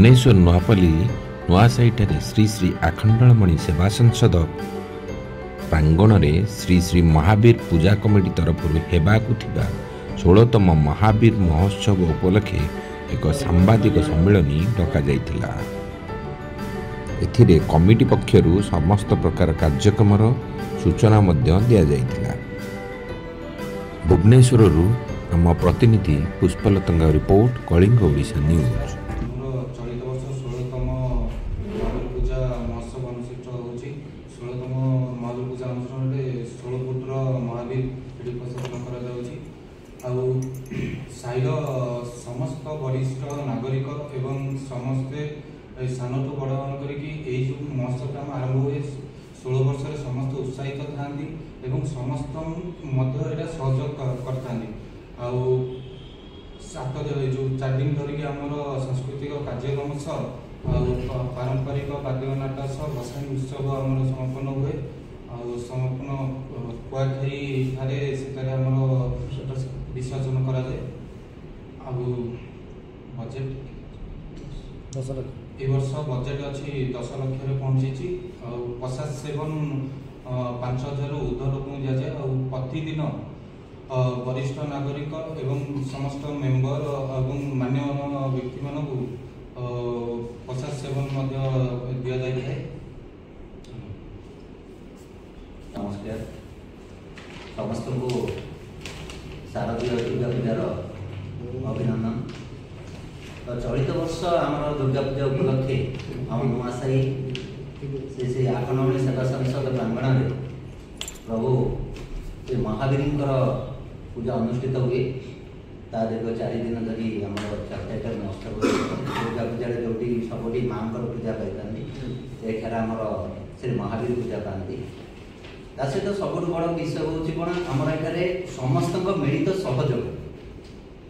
भुवनेश्वर नुआपल्ली नुआसाईठारे श्री श्री आखंडलमणि सेवा संसद प्रांगण में श्री श्री महावीर पूजा कमिटी तरफ हेबाकु 16तम महावीर महोत्सव उपलक्षे एक सांबादिक सम्मेलन डका जाइथिला। एथिरे कमिटी पक्षरु समस्त प्रकार कार्यक्रमर सूचना मध्य दिया जाइथिला। भुवनेश्वररू आम प्रतिनिधि पुष्पलताଙ୍କ रिपोर्ट कलिंग ओडिशा न्यूज। समस्त वरिष्ठ नागरिक एवं समस्ते सानठू बड़ जो महोत्सव आरंभ हुए 16 वर्ष समस्त उत्साहित था समस्त मध्य सहयोग करता जो 4 दिन धरिकी आमर सांस्कृतिक कार्यक्रम पारंपरिक वाद्य नाट भसाणी उत्सव आम समापन हुए समापन कुआखाई विसर्जन करा जाए। बजेट 10 लाख वर्ष बजेट अच्छी 10 लाख पहुंची प्रसाद सेवन 5000 ऊर्ध्व लोक दि जाए प्रतिदिन वरिष्ठ नागरिक एवं समस्त मेंबर एवं मान्यमान व्यक्ति मान प्रसाद सेवन दि जाए। नमस्कार समस्त को शारदीय दुर्गा पूजार अभिनंदन। तो चलित वर्ष आम दुर्गा पूजा उपलक्षे आम नुआसाई से आखंडलमणि सेवा संसद प्रांगण में प्रभु महावीर पूजा अनुष्ठित हुए। दीर्घ 4 दिन धरी आम 4 महोत्सव दुर्गा पूजा जो सबुठी माँ पूजा पाई आमर श्री महावीर पूजा पाती। सहित सबुठ बड़ विषय हूँ कौन आम ये समस्त मिलित सहयोग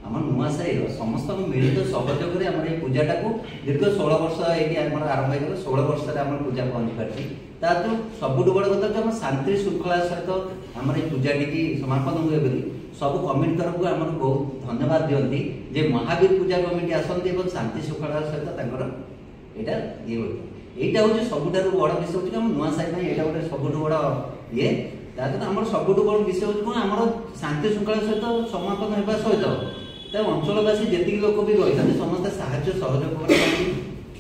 आम नुआसाई समस्त मिलित सहयोग आम ये पूजाटा को दीर्घ 16 वर्ष ये आरंभ हो 16 वर्ष आम पूजा पहुँची पार्टी तो सबुठ बड़ कथा आम शांति श्रृंखला सहित आम ये पूजाटी समापन हुए बोली सब कमिटी तरफ आम बहुत धन्यवाद दिखती जे महावीर पूजा कमिटी आसती शांति श्रृंखला सहित यहाँ ये यहाँ हूँ सबुठ बड़ विषय हूँ आम नुआसाई यहाँ गोटे सबुठ बड़ ये आम सबुठ बड़ विषय हूँ कौन आम शांति श्रृंखला सहित समापन होगा सहित अंचलवासी जी लोक भी रही था समस्त साहाय्य सहयोग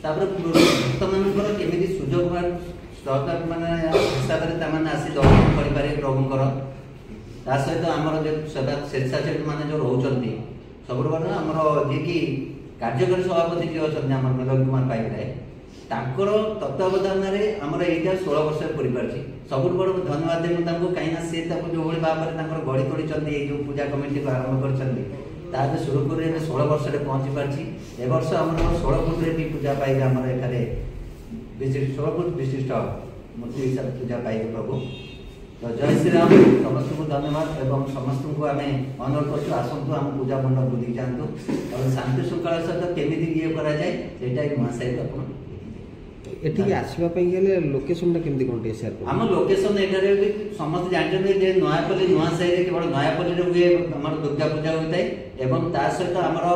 कर भक्त मान केमी सुजोग सरकार मैंने हिसाब से आसी दर्शन करें प्रभुंर सहित आमर जो सेवा स्वेच्छासेवी मैंने जो रोचे सब आमर जी कि कार्यकारी सभापति जी अच्छा आम मिलन कुमार पाइपराय तत्वावधान आमर यहाँ 16 वर्ष पूरी पार्टी सबुठ बड़ धन्यवाद मुझे कहीं सी जो भाई भाव में गढ़ी तोड़ी जो पूजा कमिटी को आरंभ कर सुरखुरी 16 वर्ष पहुँची पार्टी ए वर्ष आम 16 फुट भी पूजा पाई आम एठारे 16 फुट विशिष्ट मूर्ति हिसाब से पूजा पाए प्रभु। तो जय श्री राम समस्त को धन्यवाद एवं समस्त को आम अनुरोध कर आसतु आम पूजा मंडप बुझी जातु और शांति श्रृंखला सहित केमी ये कराए यहाँ नुआसाई आप एठिक आसवाई गले लोकेशन केमती कौन शेयर आम लोकेशन एठारे समस्त जानते नुआपल्ली नुआसाई केवल नुआपल्ली हुए आम दुर्गा पूजा होता है एवं ता सहित आमर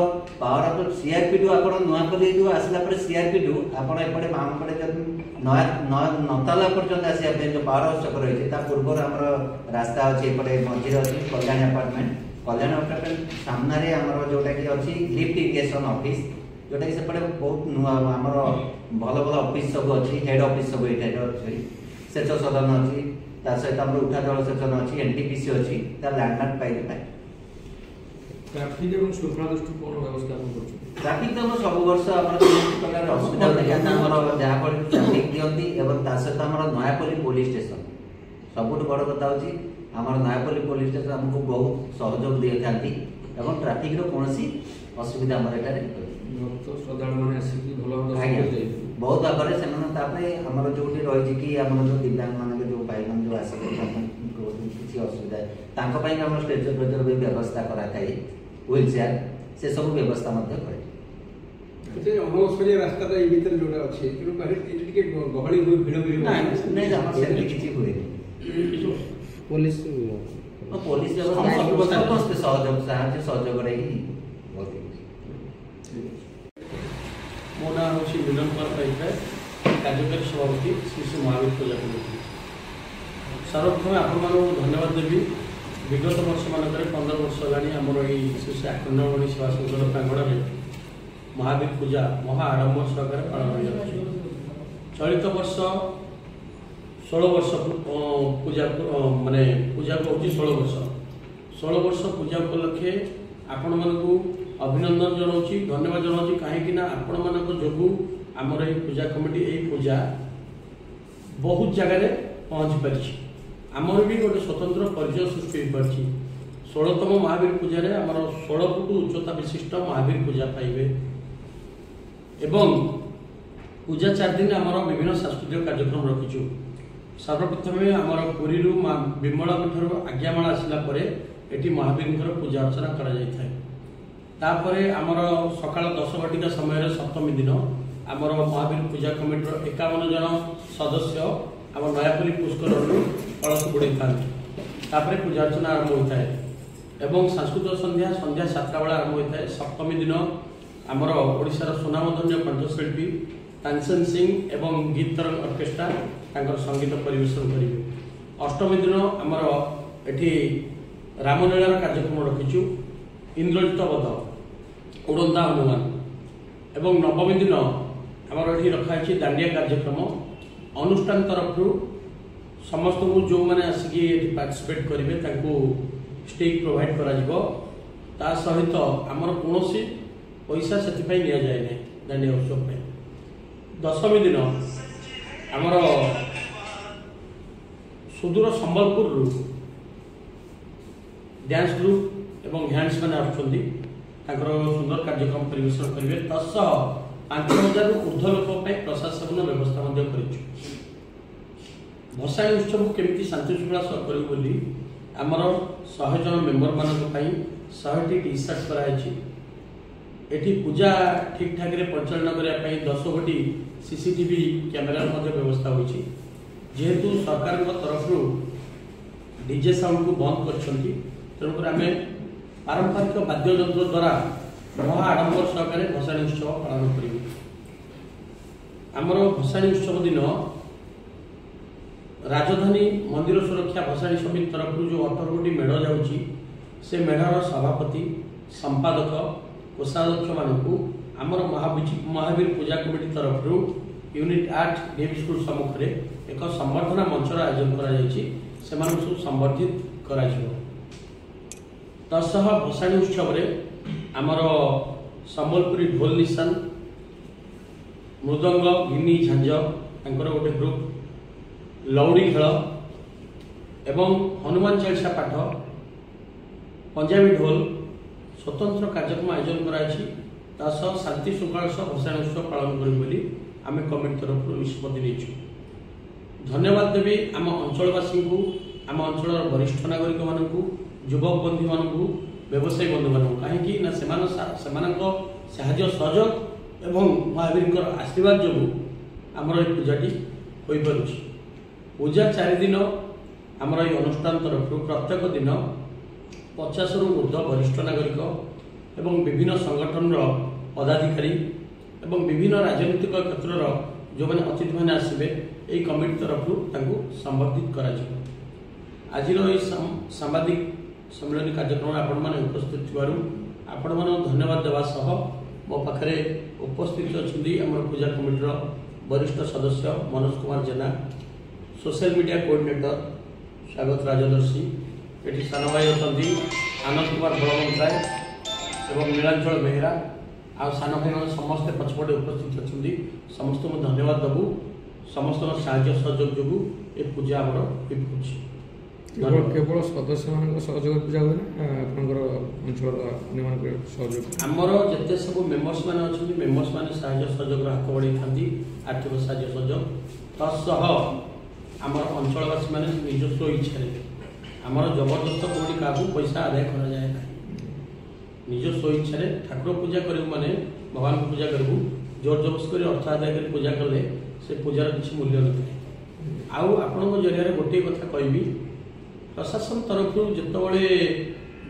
पावर अफ सीआरपीडू आप नुआपल्ली जो आसला सीआरपीडू आपड़ एपटे बामपटे नताला पर्यटन आसापे जो पावर हाउस छक रही है पूर्व आम रास्ता अच्छी एपटे मझे अच्छी कल्याण अपार्टमेंट सामने आमर जोटा कि अच्छी लिफ्ट इरिगेशन ऑफिस जोटा कि सेपटे बहुत नुआ आमर भल भल ऑफिस सब अच्छी हेड ऑफिस सब ये अच्छी सेच सदन अच्छी सहित आम उठा जल सेचन अच्छी एनटीपीसी अच्छी लैंडमार्क पाई ट्रैफिक और श्रृंखला दृष्टि कोन व्यवस्था ट्रैफिक तो सब वर्ष प्रकार असुविधा देखा जहाँ ट्रैफिक दिखती सहित आम नयापल्ली पुलिस स्टेशन सबुठ बड़ कथा हूँ आम नयापल्ली पुलिस स्टेशन आमको बहुत सहयोग दी था ट्रैफिक कौन असुविधा आम बहुत भाव में आमर जो रही कि आम जो दिव्यांग मान जो भाई मान जो आस किसी असुविधा आम स्ट्रेचर फ्रेचर भी व्यवस्था कराए व्हील चेयर से सब व्यवस्था करे अनवसरिया रास्ता जो अच्छे गहली हुए भीड़ किसी हुए पुलिस व्यवस्था सहयोग सहयोग मो ना हूँ मिलन कुमार पाइकराय, कार्यकारी सभापति श्री श्री महावीर पूजा कमिटी। सर्वप्रथम आपण धन्यवाद देवी। विगत वर्ष मानक 15 वर्ष होगा श्री श्री आखंडमणि सेवा संघर प्रांगण में महावीर पूजा महा आडम्बर सहकार पालन हो। चलित वर्ष 16 वर्ष पूजा माने पूजा को 16 वर्ष पूजा उपलक्षे आपण मानकु अभिनंदन जनाऊँगी, धन्यवाद जनाऊँगी। कहीं आपण मानक जोगु आमर ये पूजा कमिटी ये पूजा बहुत जगह पहुँची पारी। आमर भी गोटे स्वतंत्र परिचय सृष्टि हो पारी। 16तम महावीर पूजा आमर 16 फुट उच्चता विशिष्ट महावीर पूजा पाइबे एवं पूजा 4 दिन आमर विभिन्न सांस्कृतिक कार्यक्रम रखीचु। सर्वप्रथम आमर पुरी विमला ठार आज्ञामाला आसला एटी महावीर पूजा अर्चना करा जाय थाए। तापरे आमर सकाळ 10 घटिका समय सप्तमी दिन आमर महावीर पूजा कमिटर 51 जन सदस्य आम नयापल्ली पुष्कर कलश बुड़े था। पूजा अर्चना आरंभ होता है एवं सांस्कृतिक संध्या 7टा बेला आरंभ होता है। सप्तमी दिन आमर ओडिशार सुनामधन्य कंठशिल्पी तानसेन सिंह एवं गीत तरंग ऑर्केस्ट्रा तांकर संगीत परिवेशन करेंगे। अष्टमी दिन आमर एठी रामलीलार कार्यक्रम रखीचु। इंद्रजित बध उड़ंदा हनुमान एवं नवमी दिन आमर एठी रखाई दांडिया कार्यक्रम। अनुष्ठान तरफ समस्त को जो मैंने आसिक पार्टिसिपेट करेंगे स्टिक प्रोवाइड करा सहित आमर कौन पैसा से नि जाए दांडिया उत्सव में। दशमी दिन आमर सुदूर संबलपुर डांस ग्रुप एवं ह्यांड्स मैंने आसुँच सुंदर कार्यक्रम परिवेशन करेंगे। तत्सह 5000 ऊर्ध्व लोक प्रशासन व्यवस्था कर भसाणी उत्सव केमी शांति श्रृंखला करूँ आमर 100 जन मेम्बर मानी 100टी टी सर्ट कराई। एटी पूजा ठीक ठाक परिचालन करने 10 गोटी सीसीटीवी कैमेरा व्यवस्था होती। जेहेतु सरकार तरफ डीजे साउंड को बंद कर आम पारंपरिक वाद्ययंत्र द्वारा महा आडम्बर सहकार भसाणी उत्सव पालन करूँ। आमर भसाणी उत्सव दिन राजधानी मंदिर सुरक्षा भसाणी समिति तरफ जो 18 गोटी मेढ़ जाऊँगी से मेढ़र सभापति संपादक कोषाध्यक्ष मानू आमर महावीर पूजा कमिटी तरफ यूनिट 8 डीएवी स्कूल सम्मुख में एक संबर्धना मंचर आयोजन कर संबर्धित कर। तत्सह भसाणी उत्सव आमर संबलपुरी ढोल निशान मृदंग गिनी झांझ गोटे ग्रुप लौड़ी खेल एवं हनुमान चालीसा पाठ पंजाबी ढोल स्वतंत्र कार्यक्रम आयोजन कराई। शांति श्रृंखला सह भसाणी उत्सव पालन करें आम कमिटी तरफ निष्पत्ति नहीं। धन्यवाद देवी आम अंचलवासी को आम अंचल वरिष्ठ नागरिक मानू युवक बंधु मानू व्यवसायी बंधु मानू कहीं साहाय्य सहयोग एवं महावीर आशीर्वाद जो आमर ये पूजाटी हो पारुछि। पूजा 4 दिन आमर ये अनुष्ठान तरफ प्रत्येक दिन 50 रु ऊर्ध्व वरिष्ठ नागरिक एवं विभिन्न संगठन पदाधिकारी एवं विभिन्न राजनीतिक क्षेत्र जो मैंने अतिथि मैंने आसबे यही कमिटी तरफ संबर्धित कर। आज सांबादिक सम्मेलन कार्यक्रम आपण मैंने उपस्थित आपण धन्यवाद देवा सह मो पाखे उपस्थित अच्छा आम पूजा कमिटर वरिष्ठ सदस्य मनोज कुमार जेना सोशल मीडिया कोऑर्डिनेटर स्वागत राजदर्शी ये सान भाई अच्छा आनंद कुमार बलवंतराय एवं नीलांचल बेहेरा आ सान भाई मैंने समस्ते पछपटे उपस्थित अच्छा समस्त को धन्यवाद देवु। समस्त साहाय्य सहयोग जो ये पूजा आमर केवल सदस्य मान सहयोग पूजा हुए अंचल सहयोग आमर जिते सब मेम्बर्स मैंने अच्छा मेम्बर्स मैंने साहाय्य सहयोग हाथ बढ़ाई था आर्थिक साहाय्य सहयोग तत्सह आमर अंचलवासी मैंने निजस्व इच्छा आमर जबरदस्त कौटी क्या पैसा आदाय करा जाए ना निजस्व इच्छा ठाकुर पूजा करूँ माने भगवान को पूजा करूँ जोर जबरदस्त कर अर्थ आदाय कर पूजा कले से पूजार किसी मूल्य न था। आपण जरिया गोटे कथा कहबी प्रशासन तरफ जिते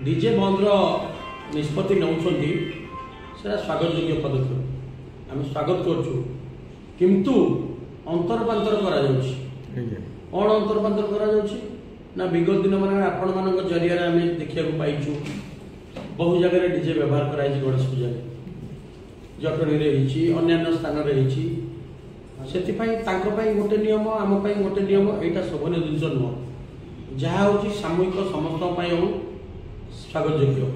डीजे बंदर निष्पत्ति नौकरी से स्वागत योग्य पदक्षेप आम स्वागत करुँ किंतु अंतरपांतर कौन अंतरपांतर करा ना विगत दिन मान आपण मान जरिया आम देखा पाइचु बहु जगह डीजे व्यवहार कराई गणेश पूजा जटणी अन्य स्थान से गोटे नियम आम गोटे नियम यहाँ शोभन जिन नुह जहाँ हूँ सामूहिक समस्त हो स्वागत योग्य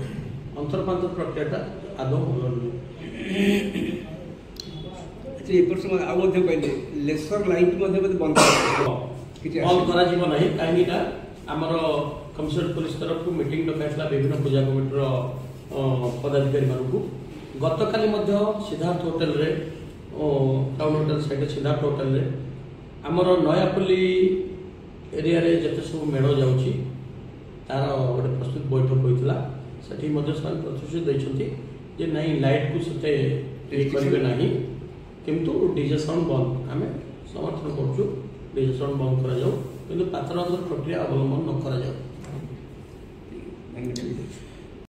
अंतरपांतर प्रक्रिया आदौ भल नुहे लेसर लाइट बंद कहीं आमर कमिशनरेट पुलिस तरफ मीटिंग डकाई विभिन्न पूजा कमिटर पदाधिकारी मानक गत काली सिद्धार्थ होटेल रे town hotel side Siddharth hotel रे आमर नयापल्ली एरिया रे जते सब मेढ़ जाउची तार गोटे प्रस्तुत बैठक होता से प्रतिश्रुति देते जे नहीं लाइट को से करेंगे ना किंतु डीजे साउंड बंद आम समर्थन करुँ डीजे साउंड बंद करा जाऊ किंतु पात्र प्रक्रिया अवलंबन न करा जाऊ।